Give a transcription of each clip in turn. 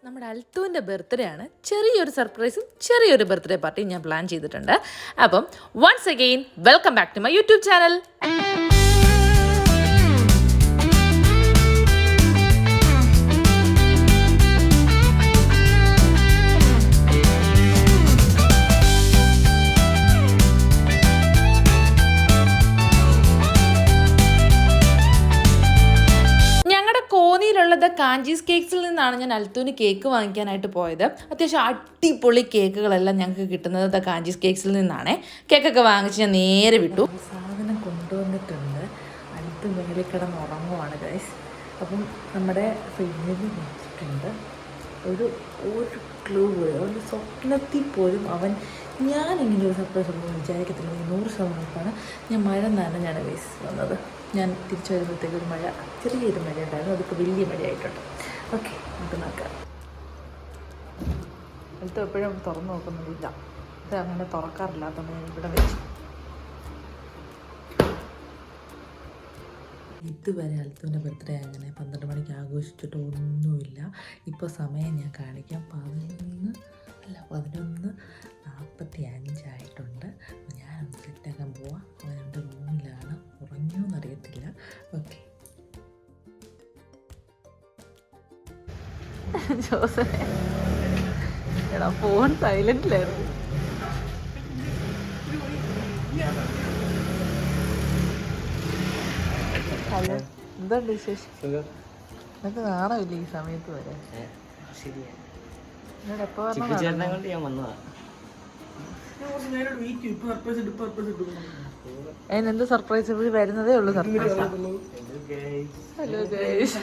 നമ്മുടെ അൽത്തുവിൻ്റെ ബർത്ത്ഡേ ആണ്. ചെറിയൊരു സർപ്രൈസും ചെറിയൊരു ബർത്ത്ഡേ പാർട്ടിയും ഞാൻ പ്ലാൻ ചെയ്തിട്ടുണ്ട്. അപ്പം once again welcome back to my YouTube channel. കോന്നിയിലുള്ളത് കാഞ്ചീസ് കേക്ക്സിൽ നിന്നാണ് ഞാൻ അൽത്തുവിന് കേക്ക് വാങ്ങിക്കാനായിട്ട് പോയത്. അത്യാവശ്യം അടിപൊളി കേക്കുകളെല്ലാം ഞങ്ങൾക്ക് കിട്ടുന്നത് കാഞ്ചീസ് കേക്ക്സിൽ നിന്നാണ്. കേക്കൊക്കെ വാങ്ങിച്ച് ഞാൻ നേരെ വിട്ടു. സാധനം കൊണ്ടുവന്നിട്ടുണ്ട്. അൽത്തു മേളിൽ കിടന്ന് ഉറങ്ങുവാണ് ഗൈസ്. അപ്പം നമ്മുടെ ഫ്രിഡ്ജിൽ വെച്ചിട്ടുണ്ട്. ഒരു ക്ലൂ ഒരു സ്വപ്നത്തിൽ പോലും അവൻ ഞാനിങ്ങനെ ഒരു സർപ്രൈസ് ഒന്നും വിചാരിക്കത്തില്ല. 100% ഞാൻ മഴ നനഞ്ഞാണ് ഗൈസ് വന്നത്. ഞാൻ തിരിച്ചു വരുമ്പോഴത്തേക്ക് ഒരു മഴ, ചെറിയൊരു മഴ ഉണ്ടായിരുന്നു. അതിപ്പോൾ വലിയ മഴയായിട്ടുണ്ട്. ഓക്കെ, നമുക്ക് നോക്കാം. അടുത്ത് എപ്പോഴും തുറന്നു നോക്കുന്നില്ല. ഇത് അങ്ങനെ തുറക്കാറില്ലാത്തതുകൊണ്ട് ഞാൻ ഇവിടെ വെച്ചു. ഇതുവരെ അൽത്തുവിൻ്റെ ബർത്ത്ഡേ അങ്ങനെ 12 മണിക്ക് ആഘോഷിച്ചിട്ട് ഒന്നുമില്ല. ഇപ്പോൾ സമയം ഞാൻ കാണിക്കാം. 11:45 ആയിട്ടുണ്ട്. ഞാനൊന്ന് സെറ്റാക്കാൻ പോവാം. അവൻ എൻ്റെ റൂമിലാണ്. ഉറങ്ങിയോന്ന് അറിയത്തില്ല. ഓക്കെ, ജോസഫ് എടാ ഫോൺ സൈലൻറ്റിലായിരുന്നു. ഹലോ, എന്തുണ്ട് വിശേഷം? നിനക്ക് നാണമില്ല ഈ സമയത്ത് വരെ? എന്നോട് എപ്പോ അതിനെന്ത് സർപ്രൈസ്? വരുന്നതേ ഉള്ളൂ സർപ്രൈസ്. ഹലോ ഗൈസ്,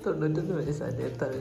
തൊണ്ണൂറ്റൊന്ന് വയസ്സാണ് എത്താറ്.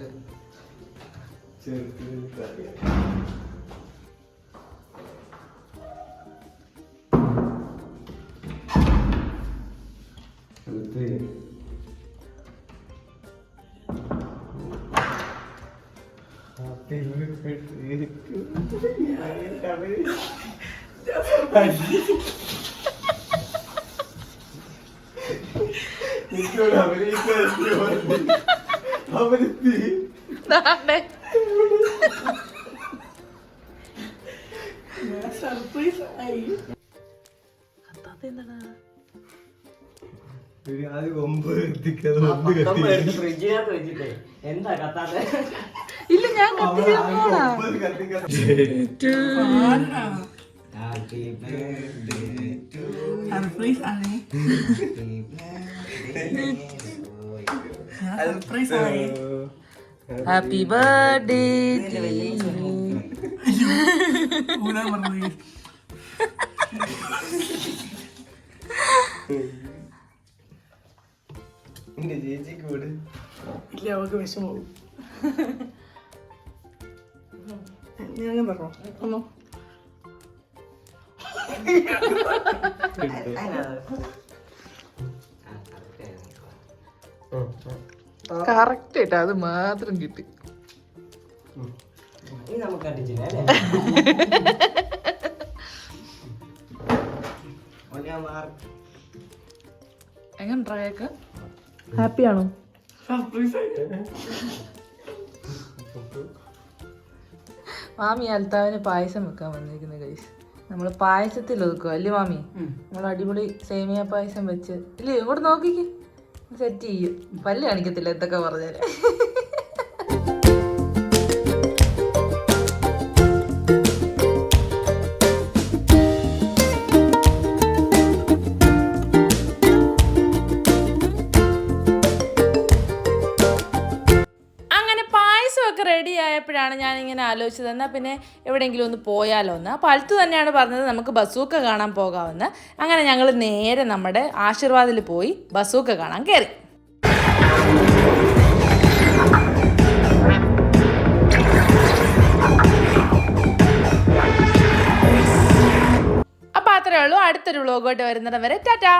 ഇല്ല, ഞാൻ ഹാപ്പി ബർത്ത്ഡേ. ഇല്ല, അവൾക്ക് വിഷമാവും. ഞാൻ പറഞ്ഞോ ഒന്നോ കറക്റ്റ് ആയിട്ട് അത് മാത്രം കിട്ടി. എങ്ങനെ ട്രൈയൊക്കെ ഹാപ്പിയാണോ? മാമി അൽത്താവിന് പായസം വെക്കാൻ വന്നിരിക്കുന്ന കൈസ്. നമ്മൾ പായസത്തിൽ ഒതുക്കുക അല്ലേ മാമി? നമ്മൾ അടിപൊളി സേമിയ പായസം വെച്ച് ഇല്ലേ? ഇങ്ങോട്ട് നോക്കിക്ക്, സെറ്റ് ചെയ്യും. പല്ല് കാണിക്കത്തില്ല എന്തൊക്കെ പറഞ്ഞാല്. റെഡി ആയപ്പോഴാണ് ഞാനിങ്ങനെ ആലോചിച്ചത്, എന്നാൽ പിന്നെ എവിടെയെങ്കിലും ഒന്ന് പോയാലോ എന്ന്. അപ്പോൾ അൽത്തു തന്നെയാണ് പറഞ്ഞത് നമുക്ക് ബസൂക്ക കാണാൻ പോകാമെന്ന്. അങ്ങനെ ഞങ്ങൾ നേരെ നമ്മുടെ ആശീർവാദിൽ പോയി ബസൂക്ക കാണാൻ കയറി. മാത്രമേ ഉള്ളൂ. അടുത്തൊരു വ്ളോഗോട്ട് വരുന്നിടം വരെ ടാറ്റാ.